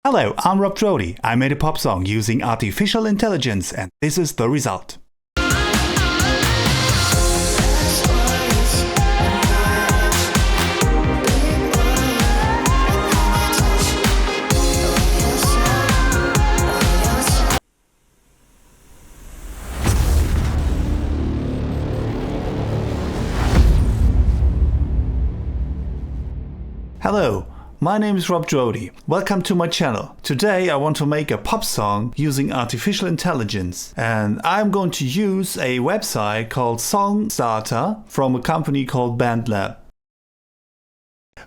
Hello, I'm Rob Trody. I made a pop song using artificial intelligence, and this is the result. Hello, my name is Rob Trody. Welcome to my channel. Today I want to make a pop song using artificial intelligence, and I'm going to use a website called Songstarter from a company called BandLab.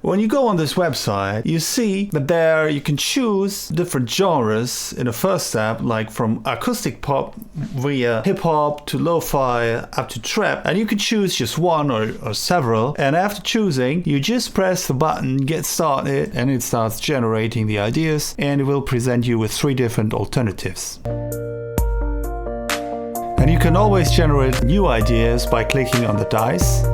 When you go on this website, you see that there you can choose different genres in the first step, like from acoustic pop via hip-hop to lo-fi up to trap, and you can choose just one or several, and after choosing you just press the button get started and it starts generating the ideas, and it will present you with 3 different alternatives. And you can always generate new ideas by clicking on the dice.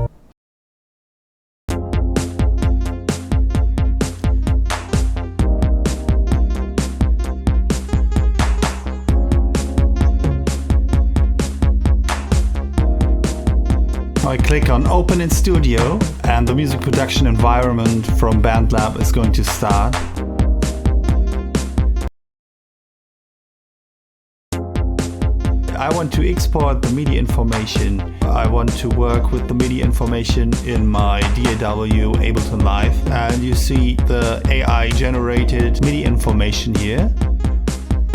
I click on Open in Studio and the music production environment from BandLab is going to start. I want to export the MIDI information. I want to work with the MIDI information in my DAW Ableton Live, and you see the AI generated MIDI information here.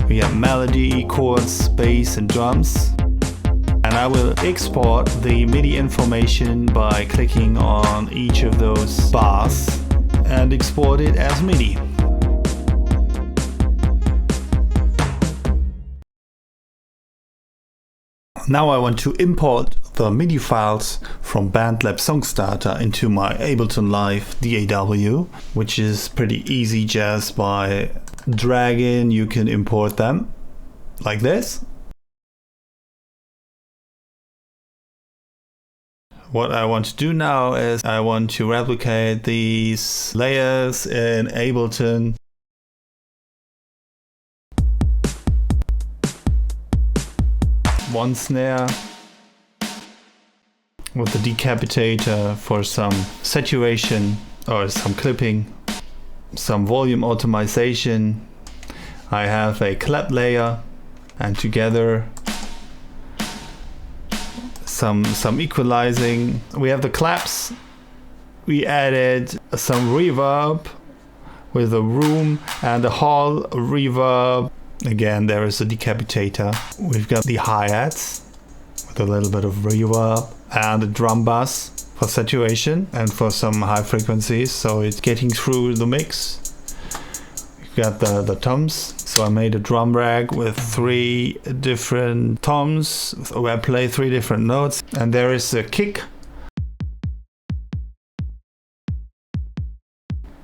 We have melody, chords, bass and drums. And I will export the MIDI information by clicking on each of those bars and export it as MIDI. Now I want to import the MIDI files from BandLab Songstarter into my Ableton Live DAW, which is pretty easy. Just by dragging you can import them like this. What I want to do now is I want to replicate these layers in Ableton. One snare with the decapitator for some saturation or some clipping, some volume optimization. I have a clap layer, and together some equalizing. We have the claps. We added some reverb with a room and a hall reverb. Again, there is a decapitator. We've got the hi-hats with a little bit of reverb and a drum bass for saturation and for some high frequencies, so it's getting through the mix. We've got the toms. So I made a drum rack with 3 different toms where I play 3 different notes, and there is a kick.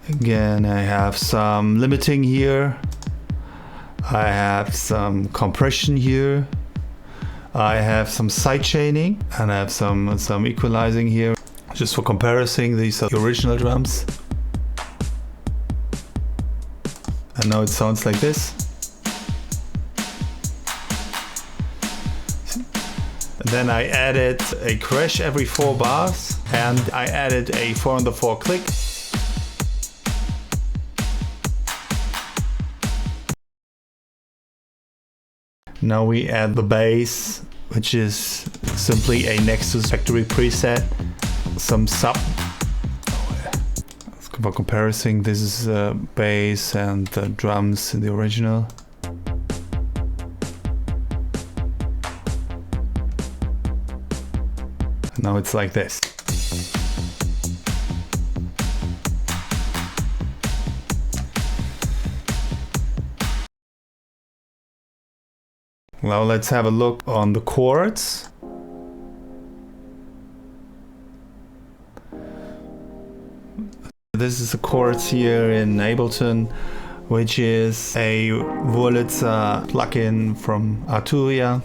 Again, I have some limiting here. I have some compression here. I have some side chaining, and I have some equalizing here. Just for comparison, these are the original drums. And now it sounds like this. And then I added a crash every 4 bars, and I added a 4-on-the-4 click. Now we add the bass, which is simply a Nexus factory preset, some sub. For comparison, this is bass and drums in the original. And now it's like this. Now let's have a look on the chords. This is the chords here in Ableton, which is a Wurlitzer plugin from Arturia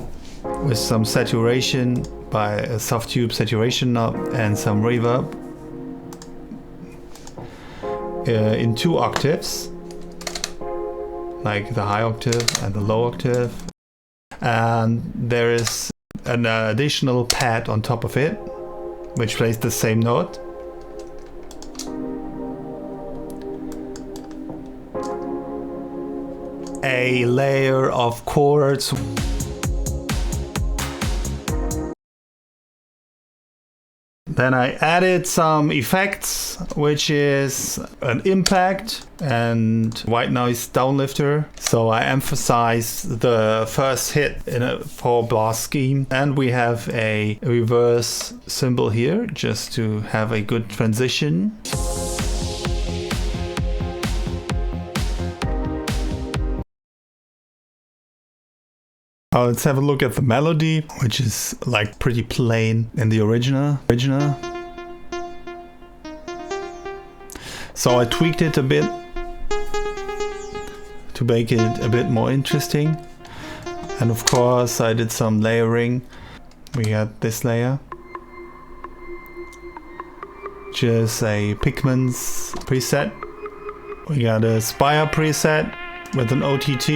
with some saturation by a soft tube saturation knob and some reverb in 2 octaves. like the high octave and the low octave. And there is an additional pad on top of it, which plays the same note. A layer of chords. Then I added some effects, which is an impact and white noise downlifter. So I emphasize the first hit in a 4-bar scheme. And we have a reverse cymbal here, just to have a good transition. Let's have a look at the melody, which is like pretty plain in the original. So I tweaked it a bit to make it a bit more interesting. And of course I did some layering. We got this layer, which is a Pigments preset. We got a Spire preset with an OTT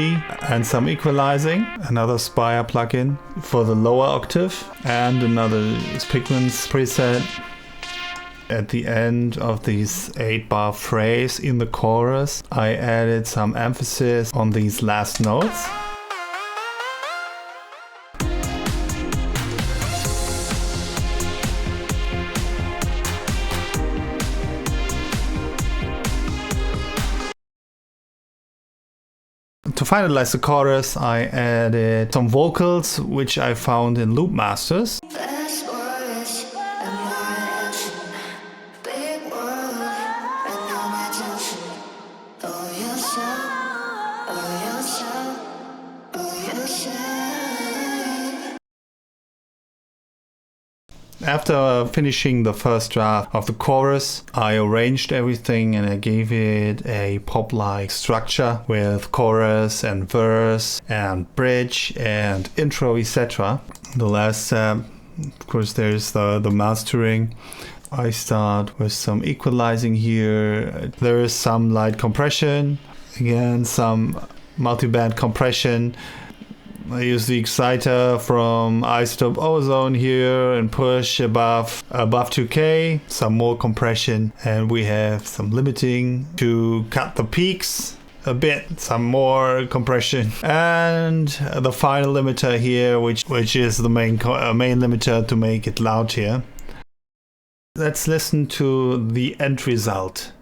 and some equalizing, another Spire plugin for the lower octave, and another Pigments preset. At the end of this 8-bar phrase in the chorus, I added some emphasis on these last notes. To finalize the chorus, I added some vocals, which I found in Loop Masters. After finishing the first draft of the chorus, I arranged everything and I gave it a pop-like structure with chorus and verse and bridge and intro, etc. The last step, of course, there's the mastering. I start with some equalizing here. There is some light compression, again some multiband compression. I use the exciter from Isotope Ozone here and push above 2K, some more compression, and we have some limiting to cut the peaks a bit, some more compression, and the final limiter here, which is the main limiter to make it loud here. Let's listen to the end result.